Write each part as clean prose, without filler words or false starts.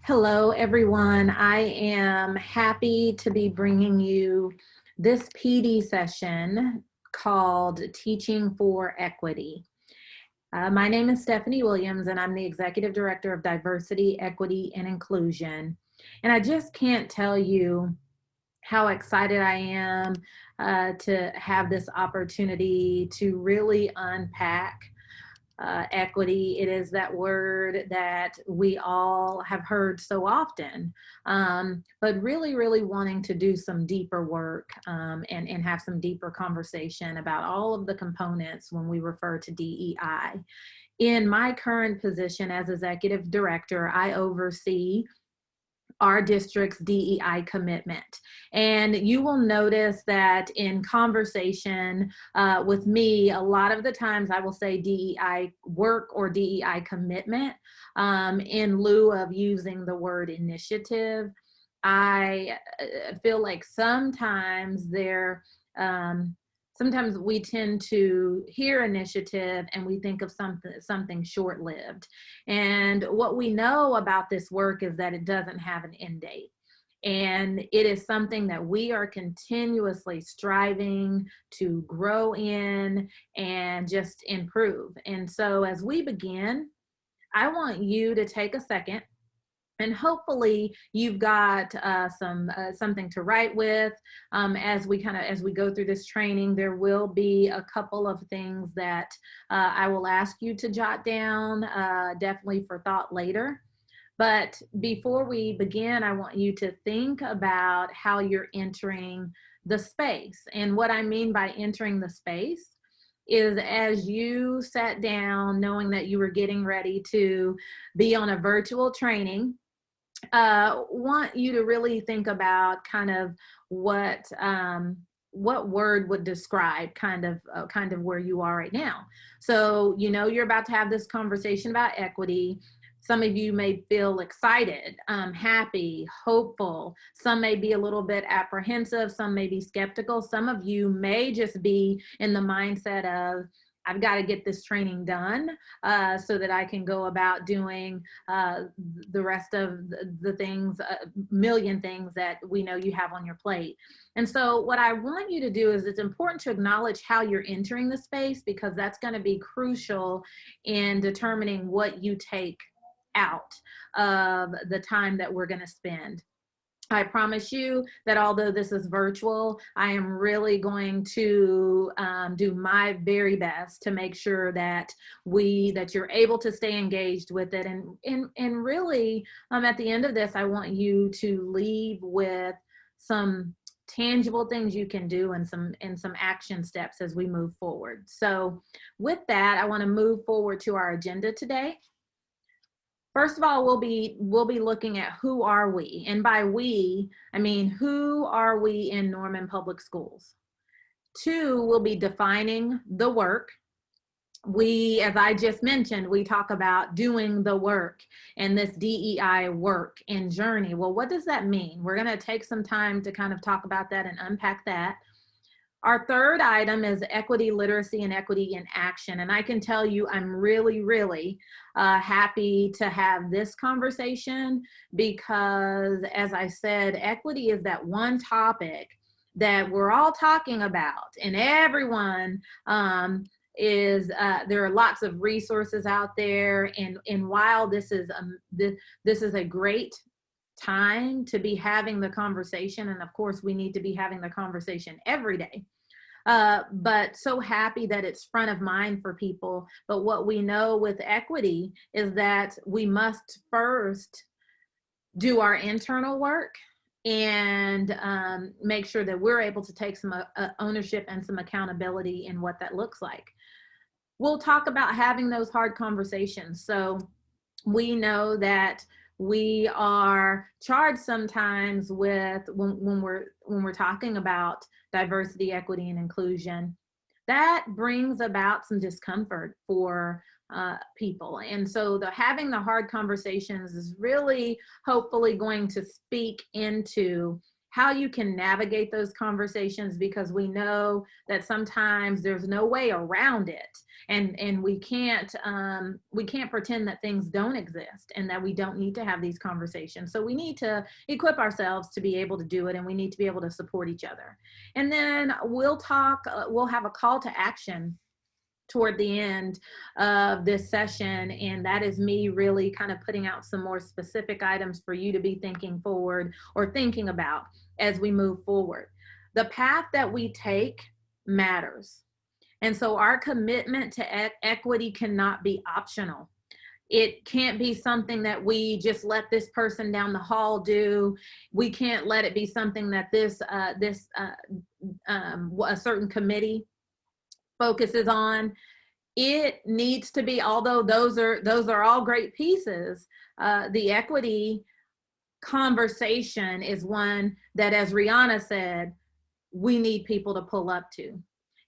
Hello, everyone. I am happy to be bringing you this PD session called Teaching for Equity. My name is Stephanie Williams, and I'm the Executive Director of Diversity, Equity, and Inclusion. And I just can't tell you how excited I am to have this opportunity to really unpack equity. It is that word that we all have heard so often, but really wanting to do some deeper work and have some deeper conversation about all of the components when we refer to DEI. In my current position as executive director, I oversee our district's DEI commitment. And you will notice that in conversation with me, a lot of the times I will say DEI work or DEI commitment in lieu of using the word initiative. I feel like sometimes sometimes we tend to hear initiative and we think of something short-lived. And what we know about this work is that it doesn't have an end date. And it is something that we are continuously striving to grow in and just improve. And so as we begin, I want you to take a second, and hopefully you've got something to write with as we go through this training. There will be a couple of things that I will ask you to jot down, definitely for thought later. But before we begin, I want you to think about how you're entering the space. And what I mean by entering the space is as you sat down knowing that you were getting ready to be on a virtual training, want you to really think about kind of what word would describe kind of where you are right now. So you're about to have this conversation about equity. Some of you may feel excited, happy, hopeful. Some may be a little bit apprehensive. Some may be skeptical. Some of you may just be in the mindset of, I've got to get this training done so that I can go about doing the rest of the things, million things that we know you have on your plate. And so what I want you to do is, it's important to acknowledge how you're entering the space, because that's going to be crucial in determining what you take out of the time that we're going to spend. I promise you that although this is virtual, I am really going to do my very best to make sure that you're able to stay engaged with it. And really, at the end of this, I want you to leave with some tangible things you can do and some action steps as we move forward. So with that, I want to move forward to our agenda today. First of all, we'll be looking at who are we, and by we, I mean who are we in Norman Public Schools. 2, we'll be defining the work. We, as I just mentioned, we talk about doing the work and this DEI work and journey. Well, what does that mean? We're going to take some time to kind of talk about that and unpack that. Our third item is equity, literacy, and equity in action. And I can tell you, I'm really happy to have this conversation because, as I said, equity is that one topic that we're all talking about, and everyone there are lots of resources out there. And while this is a great time to be having the conversation, and of course we need to be having the conversation every day, but so happy that it's front of mind for people. But what we know with equity is that we must first do our internal work and make sure that we're able to take some ownership and some accountability in what that looks like. We'll talk about having those hard conversations. So we know that we are charged sometimes with when we're talking about diversity, equity, and inclusion, that brings about some discomfort for people. And so having the hard conversations is really hopefully going to speak into how you can navigate those conversations, because we know that sometimes there's no way around it, and we can't pretend that things don't exist and that we don't need to have these conversations. So we need to equip ourselves to be able to do it, and we need to be able to support each other. And then we'll have a call to action toward the end of this session, and that is me really kind of putting out some more specific items for you to be thinking forward or thinking about as we move forward. The path that we take matters, and so our commitment to equity cannot be optional. It can't be something that we just let this person down the hall do. We can't let it be something that a certain committee focuses on. It needs to be, although those are all great pieces, the equity conversation is one that, as Rihanna said, we need people to pull up to,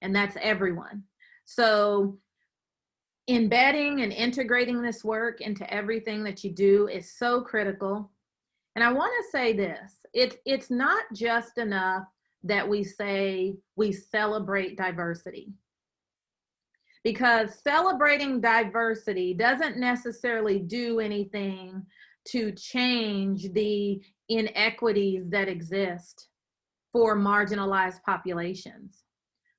and that's everyone. So embedding and integrating this work into everything that you do is so critical. And I want to say this, it's not just enough that we say we celebrate diversity, because celebrating diversity doesn't necessarily do anything to change the inequities that exist for marginalized populations.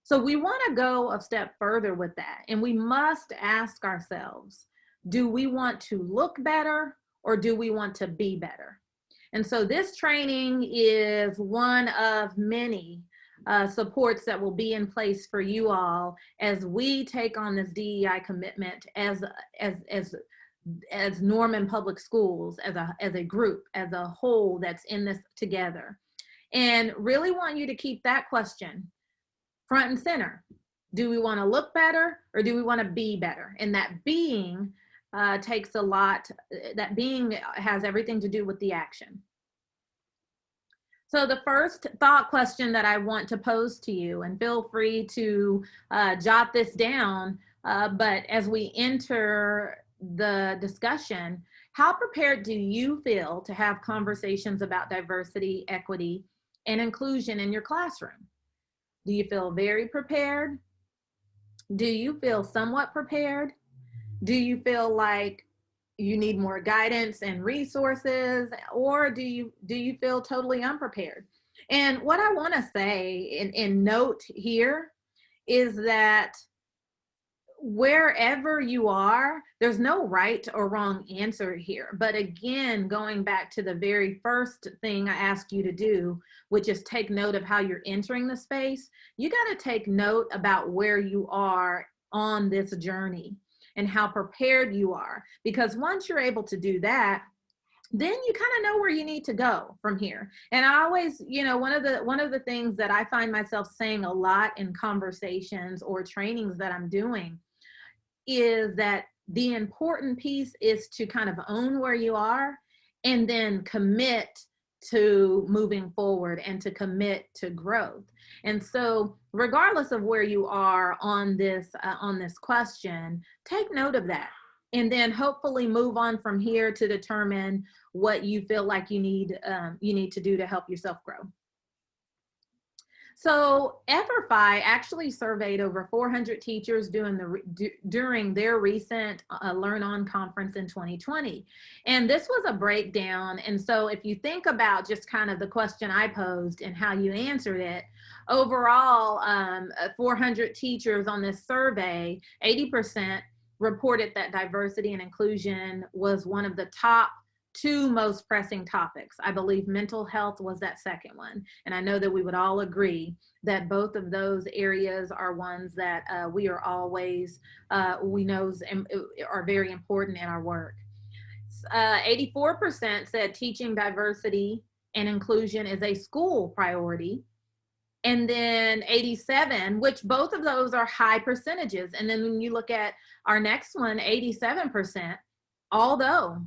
So we want to go a step further with that, and we must ask ourselves, do we want to look better or do we want to be better? And so this training is one of many supports that will be in place for you all as we take on this DEI commitment as Norman Public Schools, as a group, as a whole that's in this together. And really want you to keep that question front and center. Do we want to look better or do we want to be better? And that being takes a lot, that being has everything to do with the action. So the first thought question that I want to pose to you, and feel free to jot this down, but as we enter the discussion, how prepared do you feel to have conversations about diversity, equity, and inclusion in your classroom? Do you feel very prepared? Do you feel somewhat prepared? Do you feel like you need more guidance and resources, or do you feel totally unprepared? And what I want to say in note here is that wherever you are, there's no right or wrong answer here. But again, going back to the very first thing I asked you to do, which is take note of how you're entering the space, you got to take note about where you are on this journey and how prepared you are. Because once you're able to do that, then you kind of know where you need to go from here. And I always, one of the things that I find myself saying a lot in conversations or trainings that I'm doing is that the important piece is to kind of own where you are and then commit to moving forward and to commit to growth. And so regardless of where you are on this question, take note of that, and then hopefully move on from here to determine what you feel like you need to do to help yourself grow. So EverFi actually surveyed over 400 teachers during their recent Learn On conference in 2020. And this was a breakdown. And so if you think about just kind of the question I posed and how you answered it, overall, 400 teachers on this survey, 80% reported that diversity and inclusion was one of the top 2 most pressing topics. I believe mental health was that second one. And I know that we would all agree that both of those areas are ones that we are always, we know are very important in our work. 84% said teaching diversity and inclusion is a school priority. And then 87, which both of those are high percentages. And then when you look at our next one, 87%, although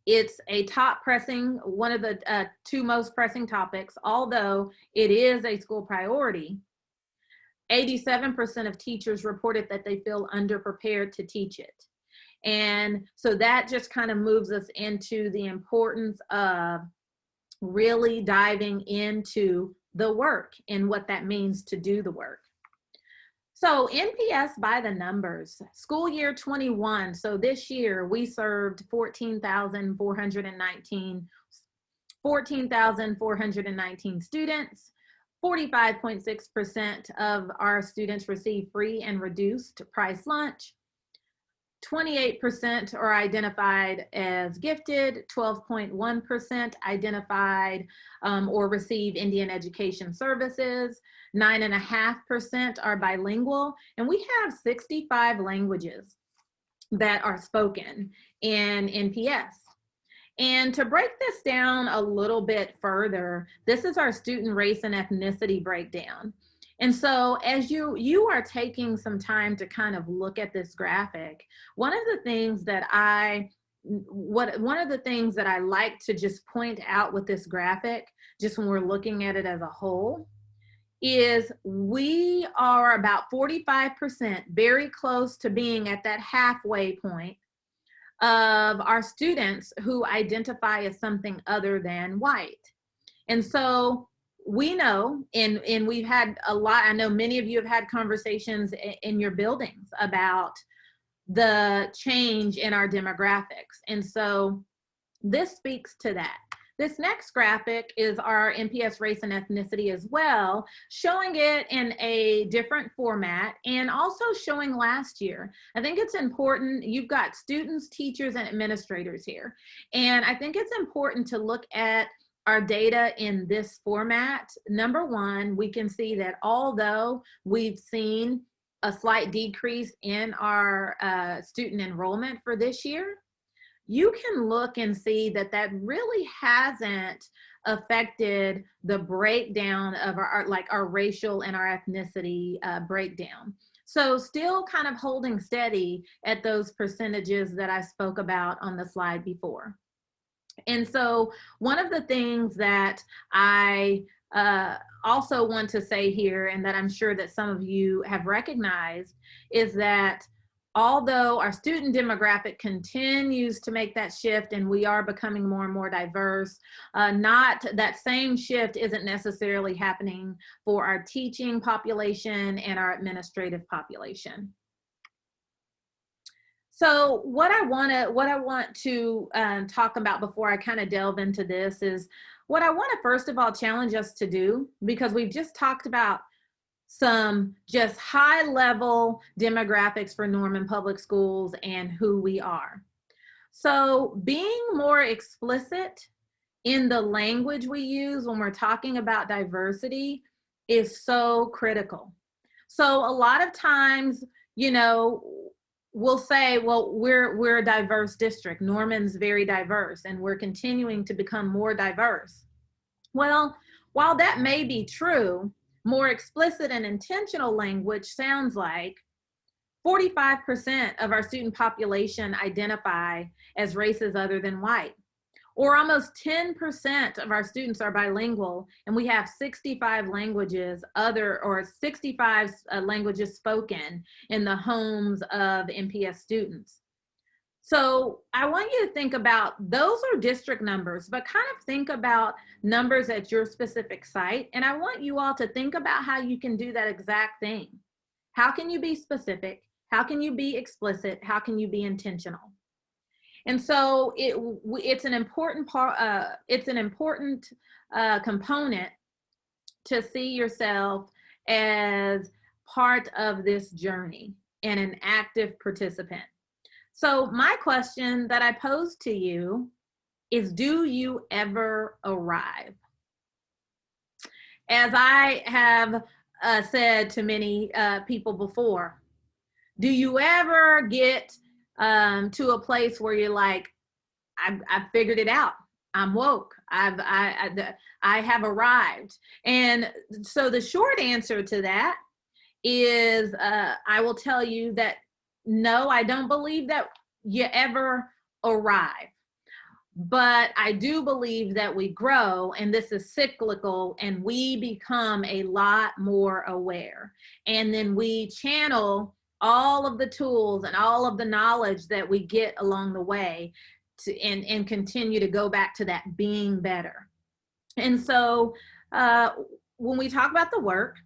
it's a top pressing, one of the 2 most pressing topics, although it is a school priority, 87% of teachers reported that they feel underprepared to teach it. And so that just kind of moves us into the importance of really diving into the work and what that means to do the work. So NPS by the numbers, school year 21. So this year we served 14,419 students. 45.6% of our students receive free and reduced price lunch. 28% are identified as gifted, 12.1% identified or receive Indian education services, 9.5% are bilingual, and we have 65 languages that are spoken in NPS. And to break this down a little bit further, this is our student race and ethnicity breakdown. And so as you are taking some time to kind of look at this graphic, one of the things that I like to just point out with this graphic, just when we're looking at it as a whole, is we are about 45%, very close to being at that halfway point of our students who identify as something other than white. And so we know, and we've had a lot, I know many of you have had conversations in your buildings about the change in our demographics. And so this speaks to that. This next graphic is our NPS race and ethnicity as well, showing it in a different format and also showing last year. I think it's important, you've got students, teachers, and administrators here. And I think it's important to look at our data in this format. Number one, we can see that although we've seen a slight decrease in our student enrollment for this year, you can look and see that that really hasn't affected the breakdown of our racial and our ethnicity breakdown. So still kind of holding steady at those percentages that I spoke about on the slide before. And so one of the things that I also want to say here, and that I'm sure that some of you have recognized, is that although our student demographic continues to make that shift and we are becoming more and more diverse, not that same shift isn't necessarily happening for our teaching population and our administrative population. So what I want to talk about before I kind of delve into this is what I want to first of all challenge us to do, because we've just talked about some just high level demographics for Norman Public Schools and who we are. So being more explicit in the language we use when we're talking about diversity is so critical. So a lot of times, you know, we'll say, well, we're a diverse district. Norman's very diverse and we're continuing to become more diverse. Well, while that may be true, more explicit and intentional language sounds like 45% of our student population identify as races other than white, or almost 10% of our students are bilingual, and we have 65 languages languages spoken in the homes of NPS students. So I want you to think about, those are district numbers, but kind of think about numbers at your specific site. And I want you all to think about how you can do that exact thing. How can you be specific? How can you be explicit? How can you be intentional? And so it's an important component to see yourself as part of this journey and an active participant. So my question that I pose to you is, do you ever arrive? As I have said to many people before, do you ever get to a place where you're like, I've figured it out. I'm woke. I have arrived. And so the short answer to that is I will tell you that no, I don't believe that you ever arrive. But I do believe that we grow, and this is cyclical, and we become a lot more aware. And then we channel all of the tools and all of the knowledge that we get along the way and continue to go back to that being better. And so when we talk about the work,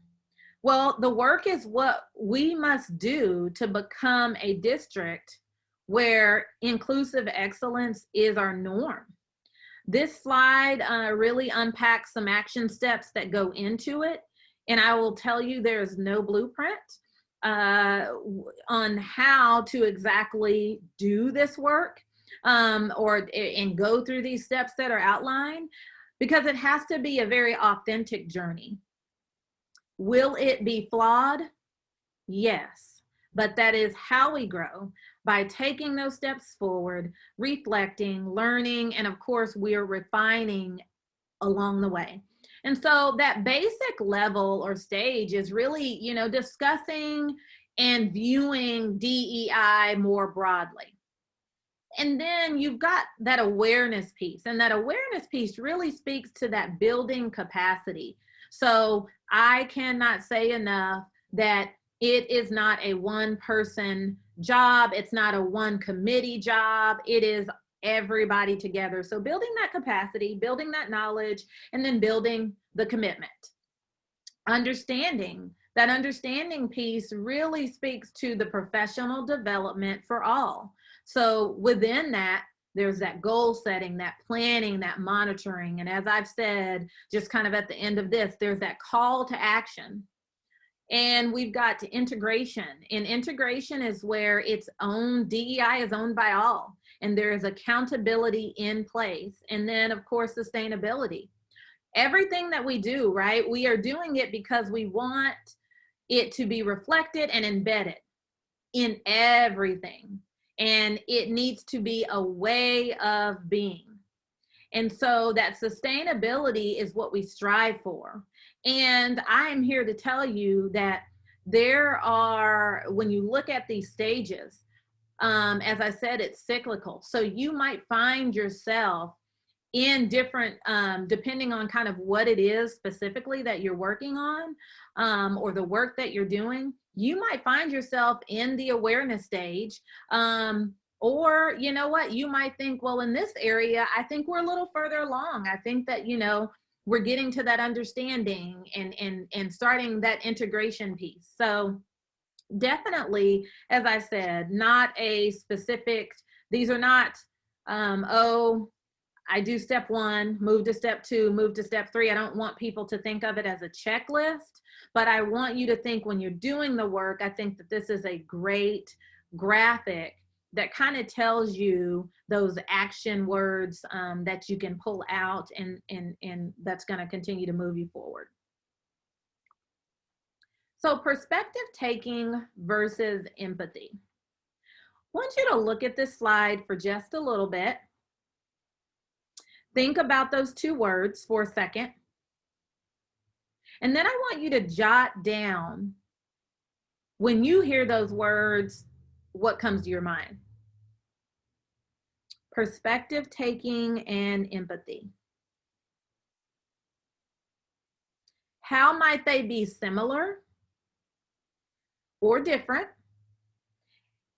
well, the work is what we must do to become a district where inclusive excellence is our norm. This slide really unpacks some action steps that go into it. And I will tell you there is no blueprint on how to exactly do this work and go through these steps that are outlined, because it has to be a very authentic journey. Will it be flawed? Yes, but that is how we grow, by taking those steps forward, reflecting, learning, and of course, we are refining along the way. And so that basic level or stage is really, discussing and viewing DEI more broadly. And then you've got that awareness piece, and that awareness piece really speaks to that building capacity. So I cannot say enough that it is not a one person job. It's not a one committee job. It is everybody together. So building that capacity, building that knowledge, and then building the commitment. Understanding piece really speaks to the professional development for all. So within that, there's that goal setting, that planning, that monitoring. And as I've said, just kind of at the end of this, there's that call to action. And we've got integration. And integration is where it's owned, DEI is owned by all. And there is accountability in place. And then, of course, sustainability. Everything that we do, right, we are doing it because we want it to be reflected and embedded in everything. And it needs to be a way of being. And so that sustainability is what we strive for. And I'm here to tell you that there are, when you look at these stages, as I said, it's cyclical. So you might find yourself in different, depending on kind of what it is specifically that you're working on, or the work that you're doing, you might find yourself in the awareness stage. Or, you know what, you might think, well, in this area, I think we're a little further along. I think that, we're getting to that understanding and starting that integration piece. So definitely, as I said, not a specific, these are not, I do step one, move to step two, move to step three. I don't want people to think of it as a checklist, but I want you to think when you're doing the work, I think that this is a great graphic that kind of tells you those action words that you can pull out and that's going to continue to move you forward. So perspective taking versus empathy. I want you to look at this slide for just a little bit. Think about those two words for a second. And then I want you to jot down, when you hear those words, what comes to your mind? Perspective taking and empathy. How might they be similar or different?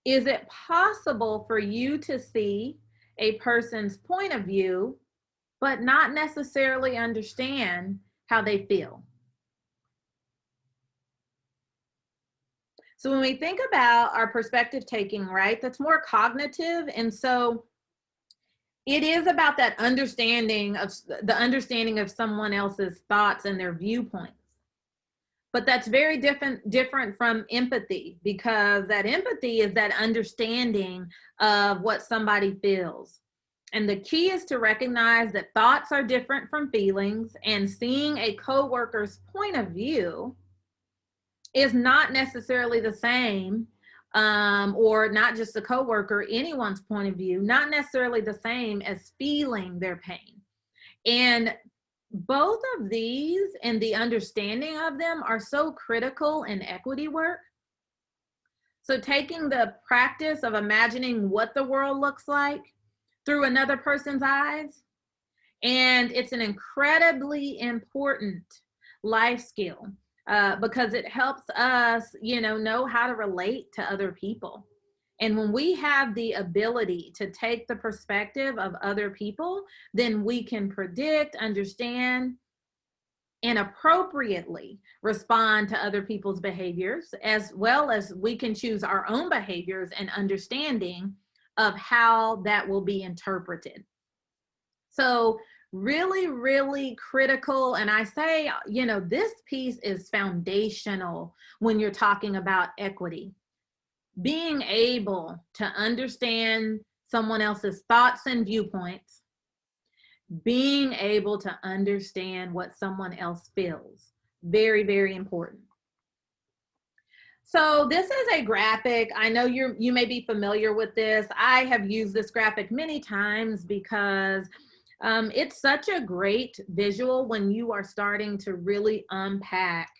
Is it possible for you to see a person's point of view, but not necessarily understand how they feel? So when we think about our perspective taking, right, that's more cognitive. And so it is about that understanding of someone else's thoughts and their viewpoints. But that's very different from empathy, because that empathy is that understanding of what somebody feels. And the key is to recognize that thoughts are different from feelings, and seeing a coworker's point of view is not necessarily the same, or not just a coworker, anyone's point of view, not necessarily the same as feeling their pain. And both of these and the understanding of them are so critical in equity work. So taking the practice of imagining what the world looks like through another person's eyes, and it's an incredibly important life skill. Because it helps us, know how to relate to other people. And when we have the ability to take the perspective of other people, then we can predict, understand, and appropriately respond to other people's behaviors, as well as we can choose our own behaviors and understanding of how that will be interpreted. So really, really critical. And I say, you know, this piece is foundational when you're talking about equity. Being able to understand someone else's thoughts and viewpoints, being able to understand what someone else feels. Very, very important. So this is a graphic. I know you may be familiar with this. I have used this graphic many times because it's such a great visual when you are starting to really unpack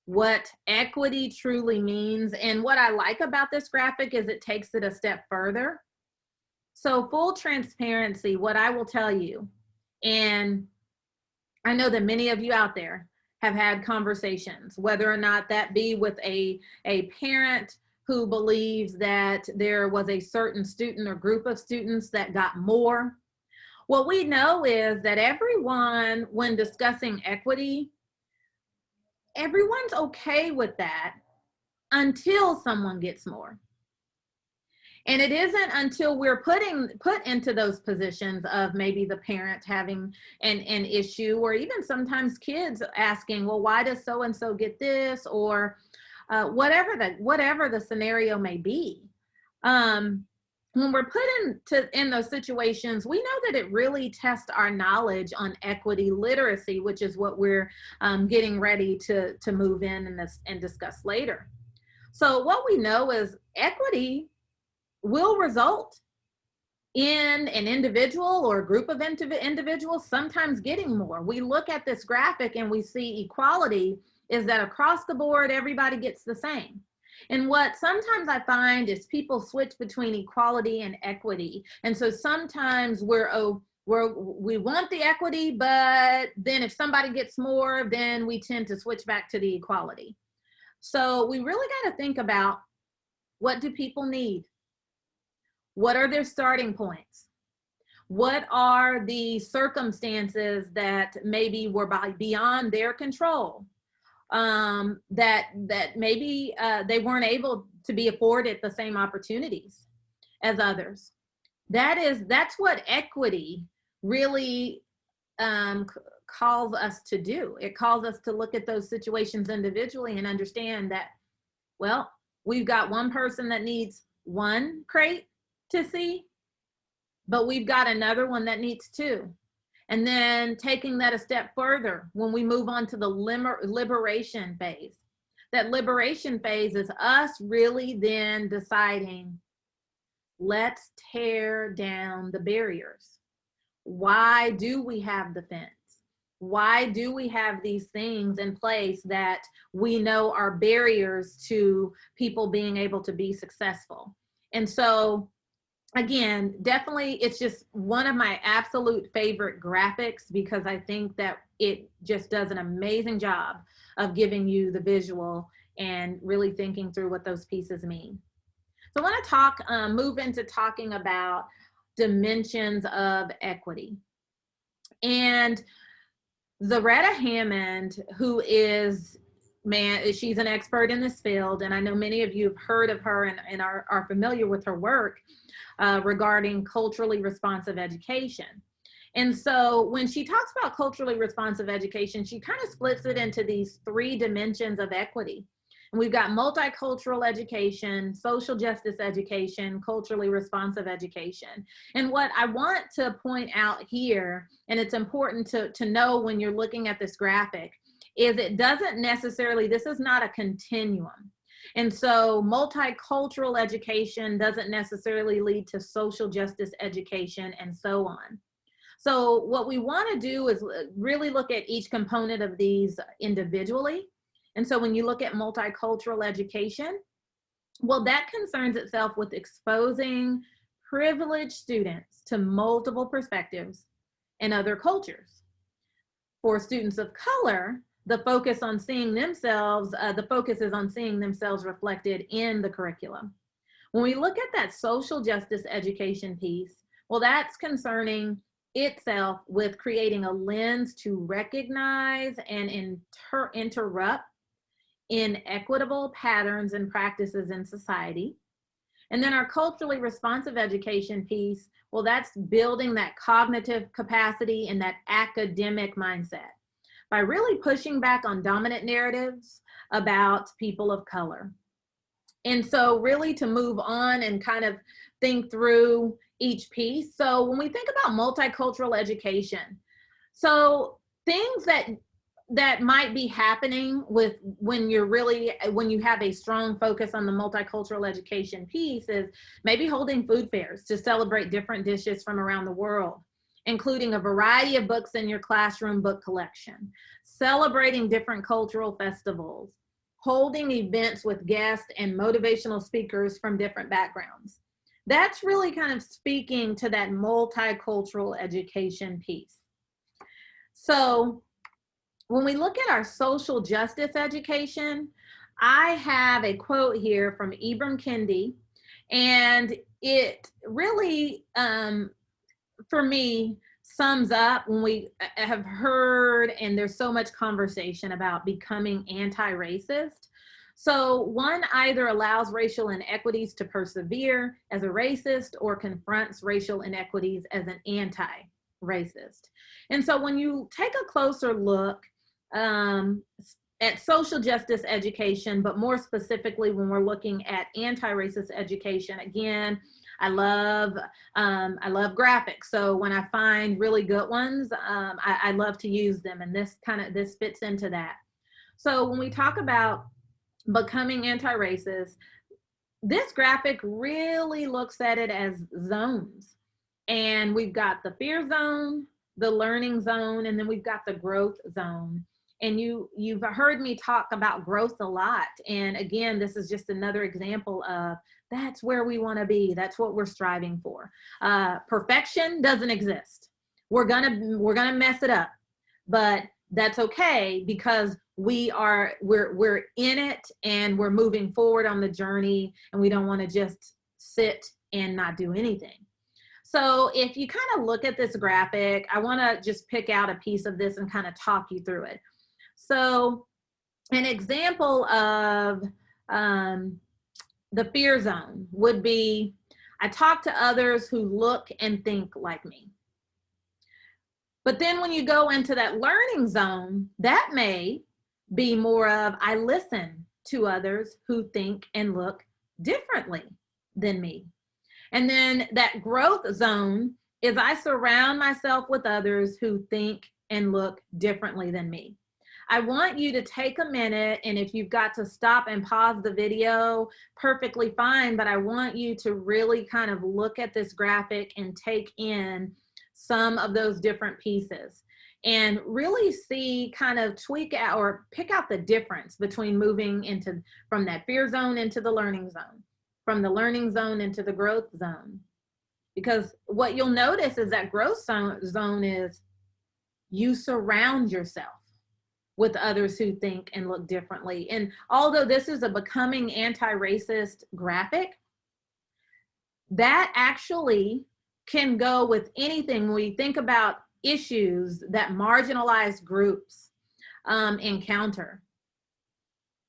what equity truly means. And what I like about this graphic is it takes it a step further. So full transparency, what I will tell you, and I know that many of you out there have had conversations, whether or not that be with a parent who believes that there was a certain student or group of students that got more. What we know is that everyone, when discussing equity, everyone's okay with that until someone gets more. And it isn't until we're put into those positions of maybe the parent having an issue, or even sometimes kids asking, well, why does so-and-so get this? Or whatever the scenario may be. When we're put in those situations, we know that it really tests our knowledge on equity literacy, which is what we're getting ready to move in and discuss later. So what we know is equity will result in an individual or a group of individuals sometimes getting more. We look at this graphic and we see equality is that across the board, everybody gets the same. And what sometimes I find is people switch between equality and equity. And so sometimes we want the equity, but then if somebody gets more, then we tend to switch back to the equality. So we really got to think about, what do people need? What are their starting points? What are the circumstances that maybe were beyond their control? That maybe they weren't able to be afforded the same opportunities as others. That's what equity really calls us to do. It calls us to look at those situations individually and understand that, well, we've got one person that needs one crate to see, but we've got another one that needs two. And then taking that a step further, when we move on to the liberation phase, that liberation phase is us really then deciding, let's tear down the barriers. Why do we have the fence? Why do we have these things in place that we know are barriers to people being able to be successful? And so again, definitely, it's just one of my absolute favorite graphics because I think that it just does an amazing job of giving you the visual and really thinking through what those pieces mean. So I want to move into talking about dimensions of equity. And Zaretta Hammond, who is, she's an expert in this field, and I know many of you have heard of her and are familiar with her work regarding culturally responsive education. And so when she talks about culturally responsive education, she kind of splits it into these three dimensions of equity. And we've got multicultural education, social justice education, culturally responsive education. And what I want to point out here, and it's important to know when you're looking at this graphic, is it doesn't necessarily, this is not a continuum. And so multicultural education doesn't necessarily lead to social justice education and so on. So what we want to do is really look at each component of these individually. And so when you look at multicultural education, well, that concerns itself with exposing privileged students to multiple perspectives and other cultures. For students of color, the focus on seeing themselves, the focus is on seeing themselves reflected in the curriculum. When we look at that social justice education piece, well, that's concerning itself with creating a lens to recognize and interrupt inequitable patterns and practices in society. And then our culturally responsive education piece, well, that's building that cognitive capacity and that academic mindset by really pushing back on dominant narratives about people of color. And so really to move on and kind of think through each piece. So when we think about multicultural education, so things that might be happening with when you have a strong focus on the multicultural education piece is maybe holding food fairs to celebrate different dishes from around the world, including a variety of books in your classroom book collection, celebrating different cultural festivals, holding events with guests and motivational speakers from different backgrounds. That's really kind of speaking to that multicultural education piece. So when we look at our social justice education, I have a quote here from Ibram Kendi, and it really, for me, sums up when we have heard, and there's so much conversation about becoming anti-racist. So one either allows racial inequities to persevere as a racist or confronts racial inequities as an anti-racist. And so when you take a closer look at social justice education, but more specifically when we're looking at anti-racist education, again, I love graphics. So when I find really good ones, I love to use them, and this fits into that. So when we talk about becoming anti-racist, this graphic really looks at it as zones. And we've got the fear zone, the learning zone, and then we've got the growth zone. And you've heard me talk about growth a lot. And again, this is just another example of that's where we want to be. That's what we're striving for. Perfection doesn't exist. We're gonna mess it up, but that's okay because we're in it and we're moving forward on the journey, and we don't want to just sit and not do anything. So if you kind of look at this graphic, I want to just pick out a piece of this and kind of talk you through it. So an example of the fear zone would be, I talk to others who look and think like me. But then when you go into that learning zone, that may be more of, I listen to others who think and look differently than me. And then that growth zone is I surround myself with others who think and look differently than me. I want you to take a minute, and if you've got to stop and pause the video, perfectly fine, but I want you to really kind of look at this graphic and take in some of those different pieces and really see, kind of tweak out or pick out the difference between moving from that fear zone into the learning zone, from the learning zone into the growth zone. Because what you'll notice is that growth zone is you surround yourself with others who think and look differently. And although this is a becoming anti-racist graphic, that actually can go with anything. When we think about issues that marginalized groups encounter,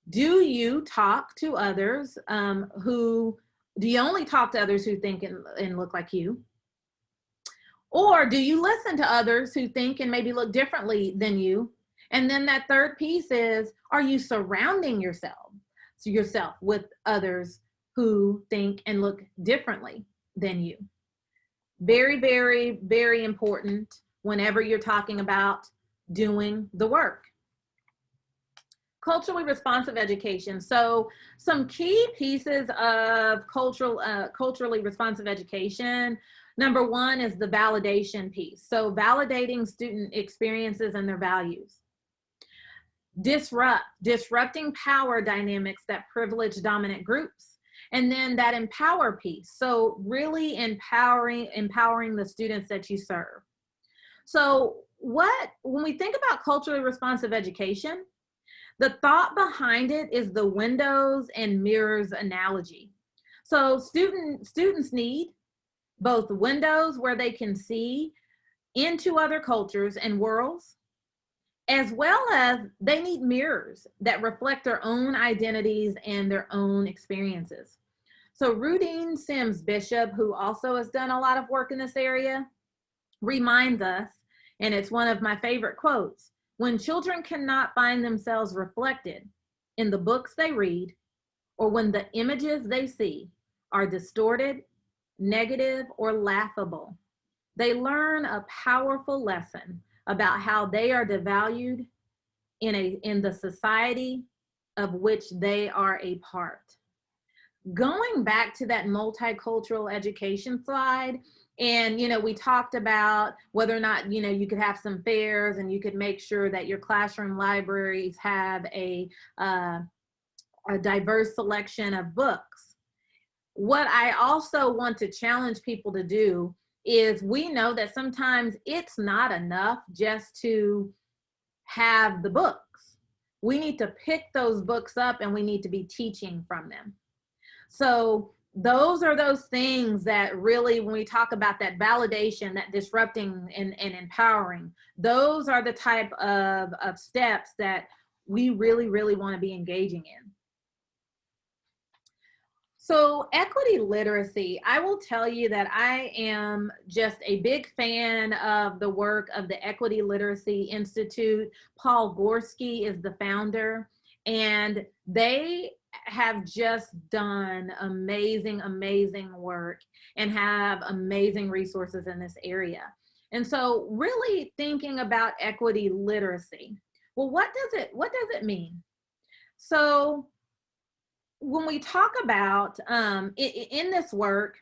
do you talk to others do you only talk to others who think and look like you? Or do you listen to others who think and maybe look differently than you? And then that third piece is, are you surrounding yourself with others who think and look differently than you? Very, very, very important whenever you're talking about doing the work. Culturally responsive education. So some key pieces of culturally responsive education. Number one is the validation piece. So validating student experiences and their values. Disrupting power dynamics that privilege dominant groups. And then that empower piece. So really empowering the students that you serve. So when we think about culturally responsive education, the thought behind it is the windows and mirrors analogy. So students need both windows where they can see into other cultures and worlds, as well as they need mirrors that reflect their own identities and their own experiences. So Rudine Sims Bishop, who also has done a lot of work in this area, reminds us, and it's one of my favorite quotes, when children cannot find themselves reflected in the books they read, or when the images they see are distorted, negative, or laughable, they learn a powerful lesson about how they are devalued in the society of which they are a part. Going back to that multicultural education slide, and we talked about whether or not you could have some fairs and you could make sure that your classroom libraries have a diverse selection of books. What I also want to challenge people to do is, we know that sometimes it's not enough just to have the books. We need to pick those books up and we need to be teaching from them. So those are those things that really, when we talk about that validation, that disrupting and empowering, those are the type of steps that we really, really want to be engaging in. So equity literacy, I will tell you that I am just a big fan of the work of the Equity Literacy Institute. Paul Gorski is the founder, and they have just done amazing, amazing work and have amazing resources in this area. And so really thinking about equity literacy, well, what does it mean? So when we talk about in this work,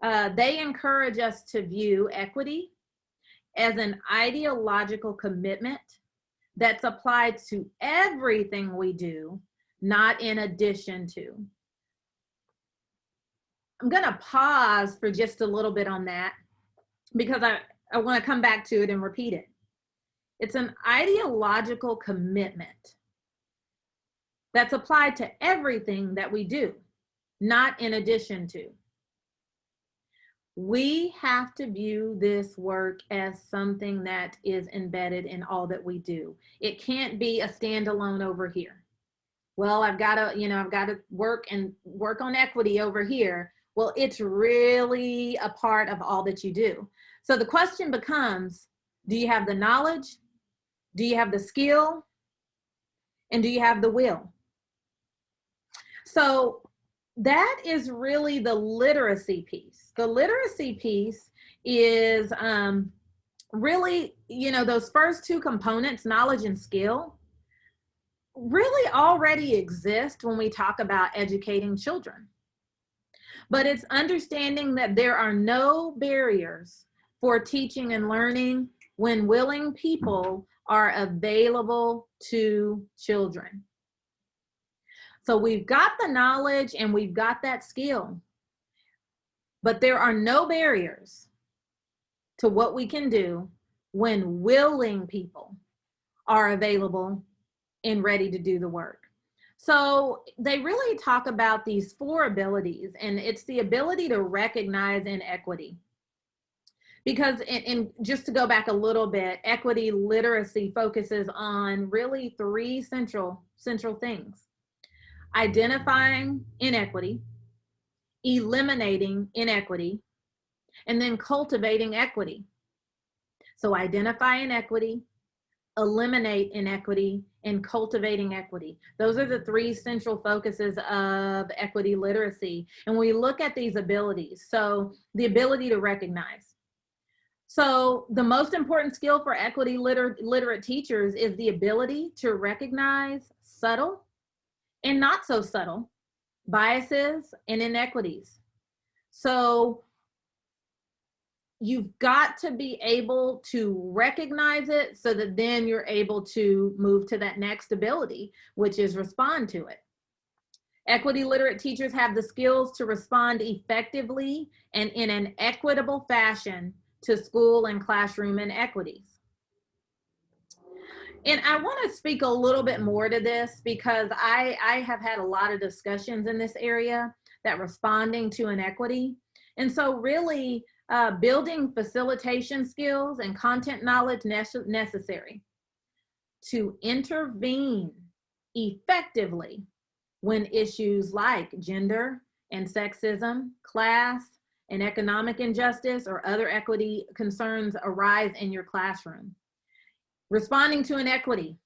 they encourage us to view equity as an ideological commitment that's applied to everything we do, not in addition to. I'm going to pause for just a little bit on that because I want to come back to it and repeat it. It's an ideological commitment that's applied to everything that we do, not in addition to. We have to view this work as something that is embedded in all that we do. It can't be a standalone over here. Well, I've got to work on equity over here. Well, it's really a part of all that you do. So the question becomes, do you have the knowledge? Do you have the skill? And do you have the will? So that is really the literacy piece. The literacy piece is really, those first two components, knowledge and skill, really already exist when we talk about educating children. But it's understanding that there are no barriers for teaching and learning when willing people are available to children. So we've got the knowledge and we've got that skill, but there are no barriers to what we can do when willing people are available and ready to do the work. So they really talk about these 4 abilities, and it's the ability to recognize inequity. Because, and just to go back a little bit, equity literacy focuses on really 3 central things: identifying inequity, eliminating inequity, and then cultivating equity. So identify inequity, eliminate inequity, and cultivating equity. Those are the 3 central focuses of equity literacy. And we look at these abilities. So the ability to recognize. So the most important skill for equity literate teachers is the ability to recognize subtle and not so subtle biases and inequities. So you've got to be able to recognize it so that then you're able to move to that next ability, which is respond to it. Equity literate teachers have the skills to respond effectively and in an equitable fashion to school and classroom inequities. And I want to speak a little bit more to this because I have had a lot of discussions in this area that responding to inequity. And so really building facilitation skills and content knowledge necessary to intervene effectively when issues like gender and sexism, class and economic injustice, or other equity concerns arise in your classroom. Responding to inequity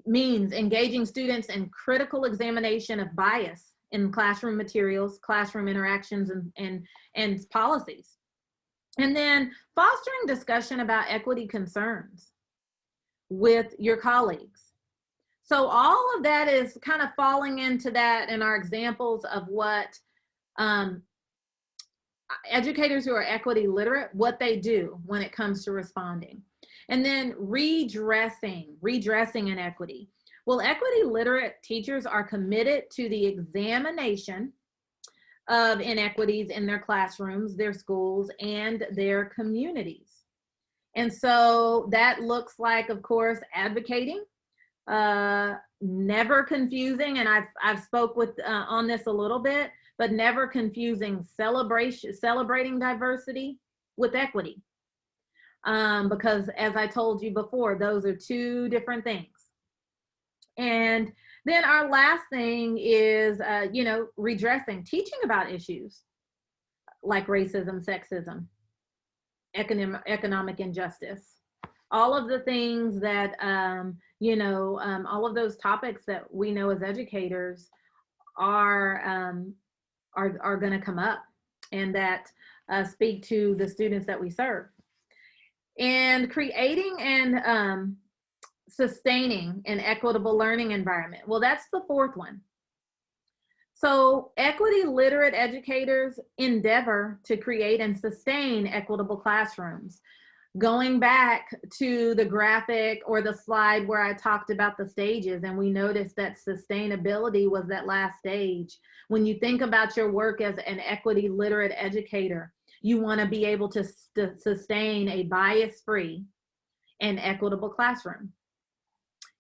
means engaging students in critical examination of bias in classroom materials, classroom interactions, and policies. And then fostering discussion about equity concerns with your colleagues. So all of that is kind of falling into that in our examples of what educators who are equity literate, what they do when it comes to responding. And then redressing inequity. Well, equity literate teachers are committed to the examination of inequities in their classrooms, their schools, and their communities. And so that looks like, of course, advocating, never confusing, and I've spoke with on this a little bit, but never confusing celebrating diversity with equity. Because as I told you before, those are two different things. And then our last thing is, redressing, teaching about issues like racism, sexism, economic injustice, all of the things that, all of those topics that we know as educators are going to come up and that speak to the students that we serve. And creating and sustaining an equitable learning environment. Well, that's the fourth one. So equity literate educators endeavor to create and sustain equitable classrooms. Going back to the graphic or the slide where I talked about the stages, and we noticed that sustainability was that last stage. When you think about your work as an equity literate educator, you want to be able to sustain a bias-free and equitable classroom.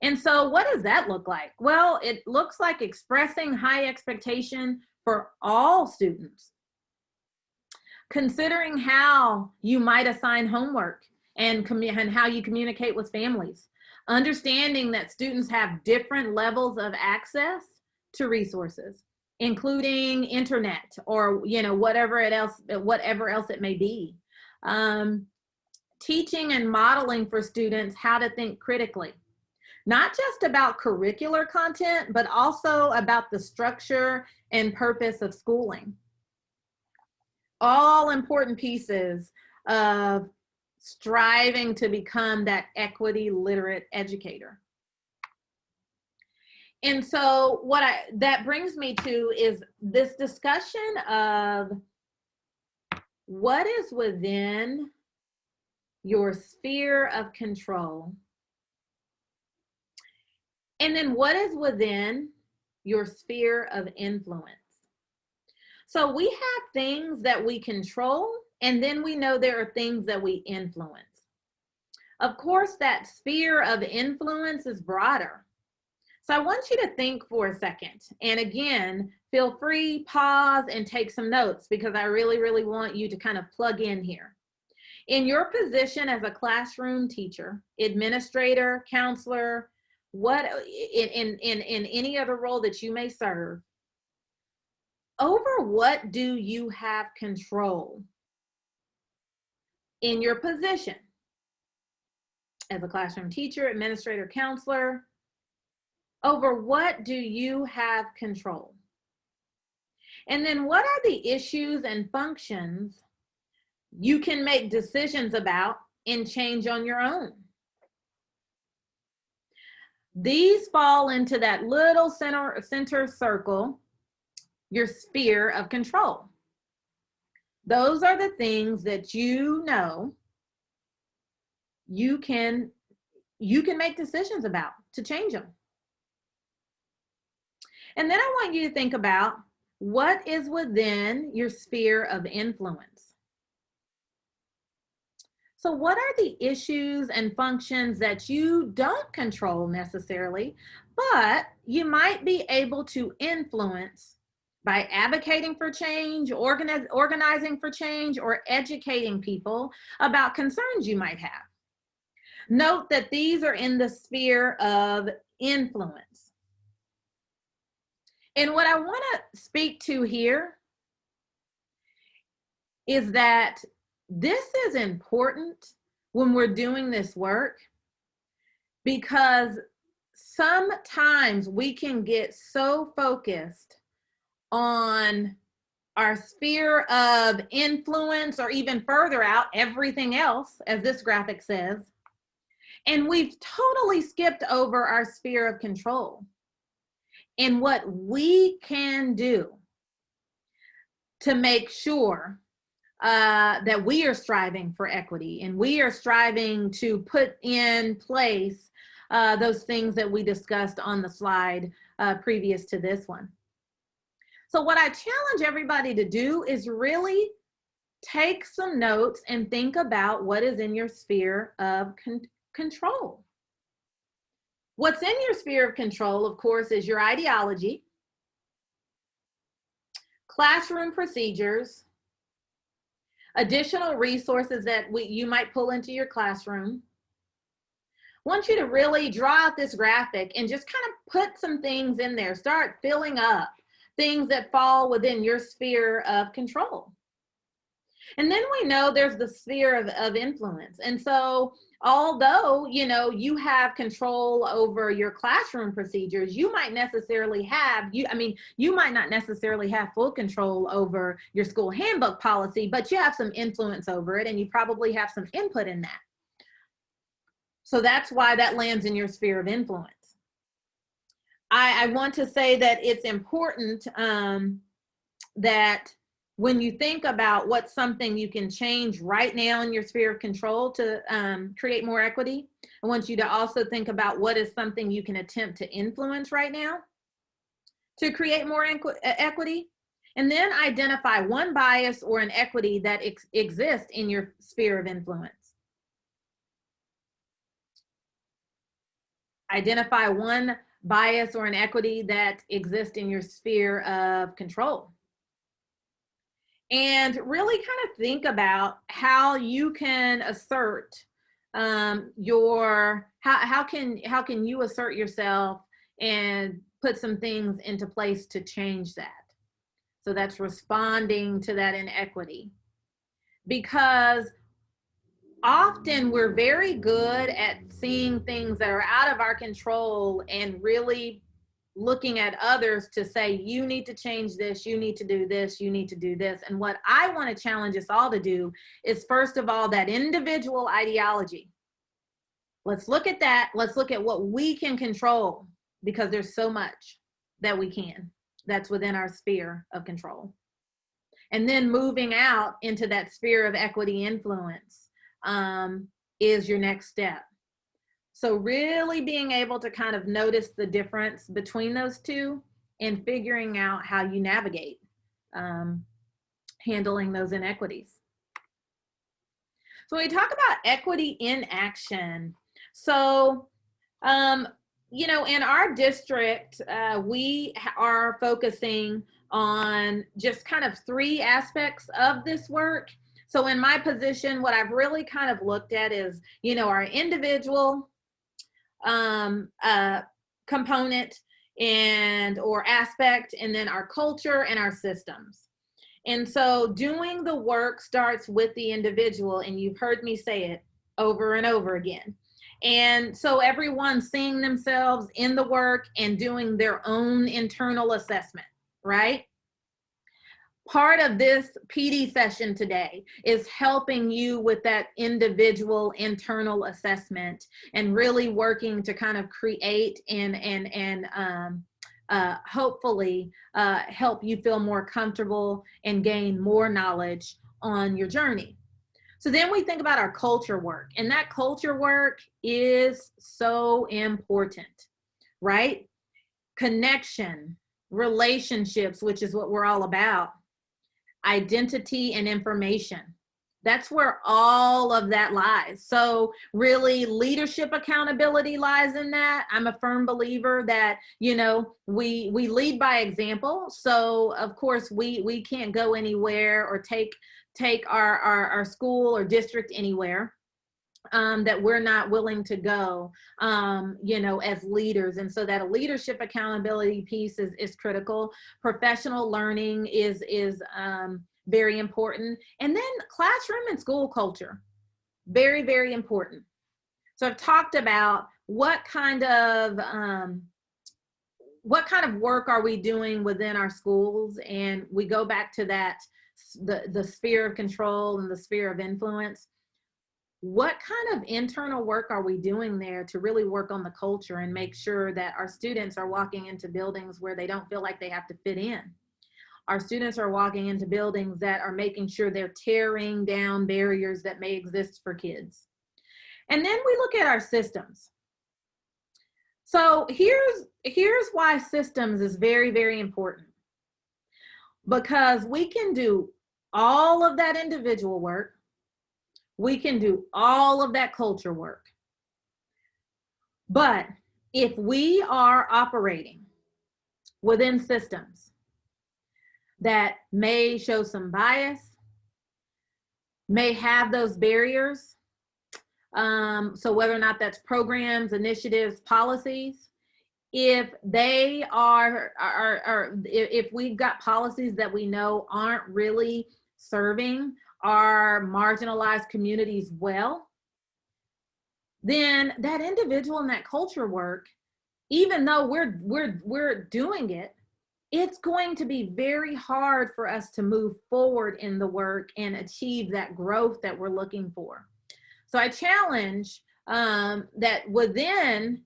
And so what does that look like? Well, it looks like expressing high expectation for all students, considering how you might assign homework and how you communicate with families, understanding that students have different levels of access to resources, including internet or whatever else it may be. Teaching and modeling for students how to think critically, not just about curricular content, but also about the structure and purpose of schooling. All important pieces of striving to become that equity literate educator. And so that brings me to is this discussion of what is within your sphere of control, and then what is within your sphere of influence. So we have things that we control, and then we know there are things that we influence. Of course, that sphere of influence is broader. So I want you to think for a second. And again, feel free, pause, and take some notes because I really, really want you to kind of plug in here. In your position as a classroom teacher, administrator, counselor, in any other role that you may serve, over what do you have control in your position as a classroom teacher, administrator, counselor? Over what do you have control? And then what are the issues and functions you can make decisions about and change on your own? These fall into that little center circle, your sphere of control. Those are the things that you know you can make decisions about to change them. And then I want you to think about what is within your sphere of influence. So what are the issues and functions that you don't control necessarily, but you might be able to influence by advocating for change, organizing for change, or educating people about concerns you might have? Note that these are in the sphere of influence. And what I want to speak to here is that this is important when we're doing this work, because sometimes we can get so focused on our sphere of influence, or even further out, everything else, as this graphic says, and we've totally skipped over our sphere of control and what we can do to make sure that we are striving for equity, and we are striving to put in place those things that we discussed on the slide previous to this one. So what I challenge everybody to do is really take some notes and think about what is in your sphere of control. What's in your sphere of control, of course, is your ideology, classroom procedures, additional resources that you might pull into your classroom. I want you to really draw out this graphic and just kind of put some things in there. Start filling up things that fall within your sphere of control. And then we know there's the sphere of influence. And so although, you know, you have control over your classroom procedures, you might necessarily have, you might not necessarily have full control over your school handbook policy, but you have some influence over it, and you probably have some input in that. So that's why that lands in your sphere of influence. I want to say that it's important that when you think about what's something you can change right now in your sphere of control to create more equity, I want you to also think about what is something you can attempt to influence right now to create more equity, and then identify one bias or an equity that exists in your sphere of influence. Identify one bias or an equity that exists in your sphere of control. And really kind of think about how you can assert how can you assert yourself and put some things into place to change that. So that's responding to that inequity, because often we're very good at seeing things that are out of our control and really looking at others to say, you need to change this, you need to do this, you need to do this. And what I want to challenge us all to do is, first of all, that individual ideology. Let's look at that. Let's look at what we can control, because there's so much that we can that's within our sphere of control. And then moving out into that sphere of equity influence is your next step. So really being able to kind of notice the difference between those two and figuring out how you navigate handling those inequities. So when we talk about equity in action, so, you know, in our district, we are focusing on just kind of 3 aspects of this work. So in my position, what I've really kind of looked at is, you know, our individual component or aspect, and then our culture and our systems. And so doing the work starts with the individual, and you've heard me say it over and over again. And so everyone's seeing themselves in the work and doing their own internal assessment, right? Part of this PD session today is helping you with that individual internal assessment and really working to kind of create and hopefully help you feel more comfortable and gain more knowledge on your journey. So then we think about our culture work, and that culture work is so important, right? Connection, relationships, which is what we're all about, identity and information, That's where all of that lies. So really leadership accountability lies in that. I'm a firm believer that, you know, we lead by example. So of course we can't go anywhere or take our school or district anywhere that we're not willing to go, you know, as leaders. And so that a leadership accountability piece is critical. Professional learning is very important. And then classroom and school culture, very, very important. So I've talked about what kind of work are we doing within our schools, and we go back to that the sphere of control and the sphere of influence. What kind of internal work are we doing there to really work on the culture and make sure that our students are walking into buildings where they don't feel like they have to fit in? Our students are walking into buildings that are making sure they're tearing down barriers that may exist for kids. And then we look at our systems. So here's why systems is very, very important. Because we can do all of that individual work, we can do all of that culture work. But if we are operating within systems that may show some bias, may have those barriers, so whether or not that's programs, initiatives, policies, if they are if we've got policies that we know aren't really serving our marginalized communities well, then that individual and that culture work, even though we're doing it, it's going to be very hard for us to move forward in the work and achieve that growth that we're looking for. So I challenge that within,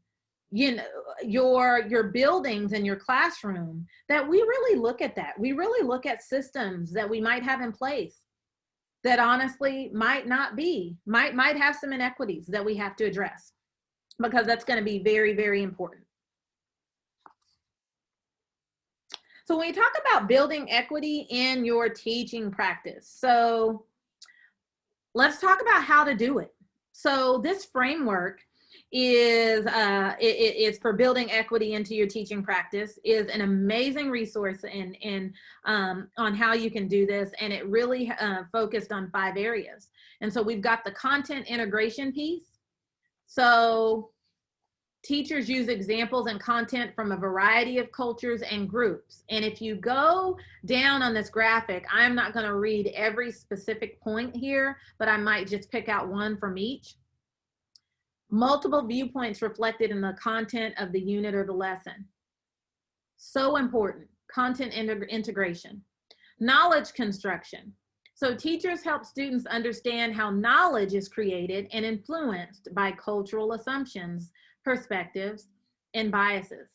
you know, your buildings and your classroom, that we really look at that. We really look at systems that we might have in place that honestly might have some inequities that we have to address, because that's going to be very, very important. So when we talk about building equity in your teaching practice, so let's talk about how to do it. So this framework is for building equity into your teaching practice, is an amazing resource on how you can do this, and it really focused on 5 areas. And so we've got the content integration piece. So teachers use examples and content from a variety of cultures and groups. And if you go down on this graphic, I'm not going to read every specific point here, but I might just pick out one from each. Multiple viewpoints reflected in the content of the unit or the lesson. So important. Content integration. Knowledge construction. So teachers help students understand how knowledge is created and influenced by cultural assumptions, perspectives, and biases.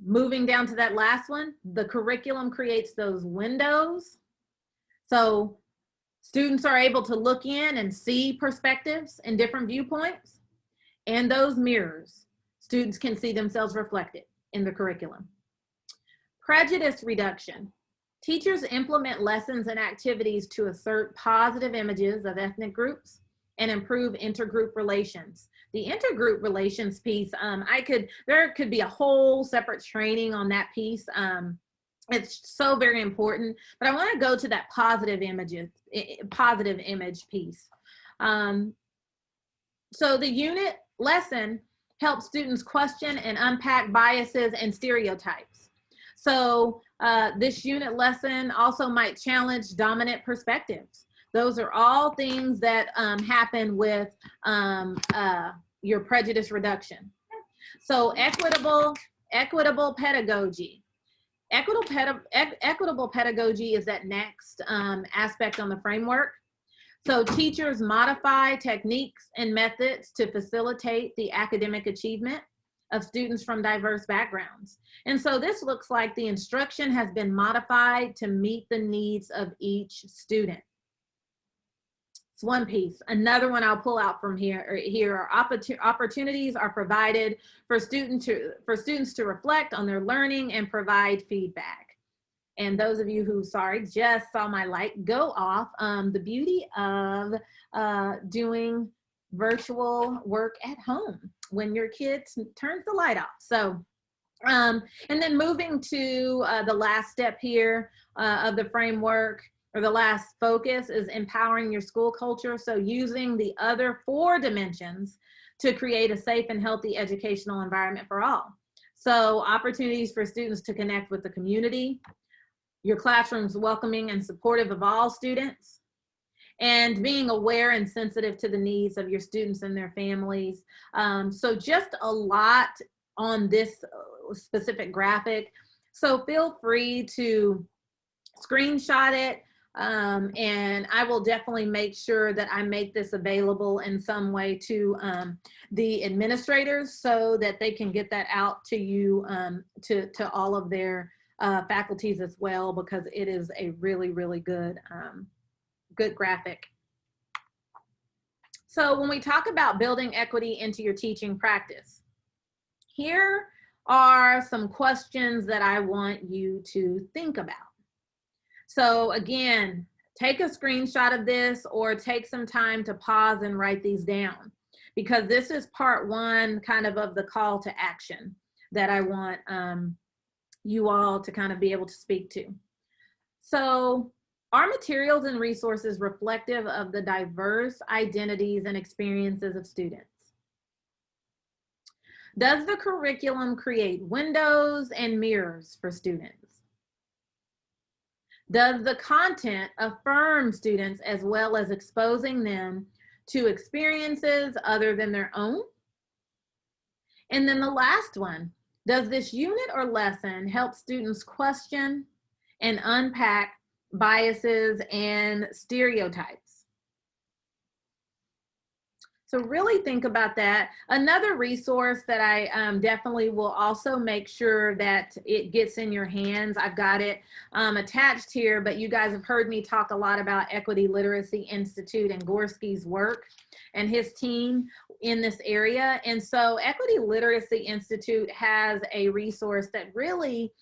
Moving down to that last one, the curriculum creates those windows. So students are able to look in and see perspectives and different viewpoints, and those mirrors. Students can see themselves reflected in the curriculum. Prejudice reduction. Teachers implement lessons and activities to assert positive images of ethnic groups and improve intergroup relations. The intergroup relations piece, there could be a whole separate training on that piece. It's so very important, but I want to go to that positive image piece. So the unit lesson helps students question and unpack biases and stereotypes. So this unit lesson also might challenge dominant perspectives. Those are all things that happen with your prejudice reduction. So equitable pedagogy. Equitable pedagogy is that next aspect on the framework. So teachers modify techniques and methods to facilitate the academic achievement of students from diverse backgrounds. And so this looks like the instruction has been modified to meet the needs of each student. It's one piece. Another one I'll pull out from here are opportunities are provided for students to reflect on their learning and provide feedback. And those of you who, sorry, just saw my light go off, the beauty of doing virtual work at home when your kid turns the light off. So, and then moving to the last step here of the framework, or the last focus, is empowering your school culture. So using the other 4 dimensions to create a safe and healthy educational environment for all. So opportunities for students to connect with the community, your classroom's welcoming and supportive of all students, and being aware and sensitive to the needs of your students and their families. So just a lot on this specific graphic. So feel free to screenshot it. And I will definitely make sure that I make this available in some way to the administrators so that they can get that out to you, to all of their faculties as well, because it is a really, really good, good graphic. So when we talk about building equity into your teaching practice, here are some questions that I want you to think about. So again, take a screenshot of this or take some time to pause and write these down, because this is part 1 kind of the call to action that I want you all to kind of be able to speak to. So are materials and resources reflective of the diverse identities and experiences of students? Does the curriculum create windows and mirrors for students? Does the content affirm students as well as exposing them to experiences other than their own? And then the last one, does this unit or lesson help students question and unpack biases and stereotypes? So really think about that. Another resource that I definitely will also make sure that it gets in your hands. I've got it attached here, but you guys have heard me talk a lot about Equity Literacy Institute and Gorski's work and his team in this area. And so Equity Literacy Institute has a resource that really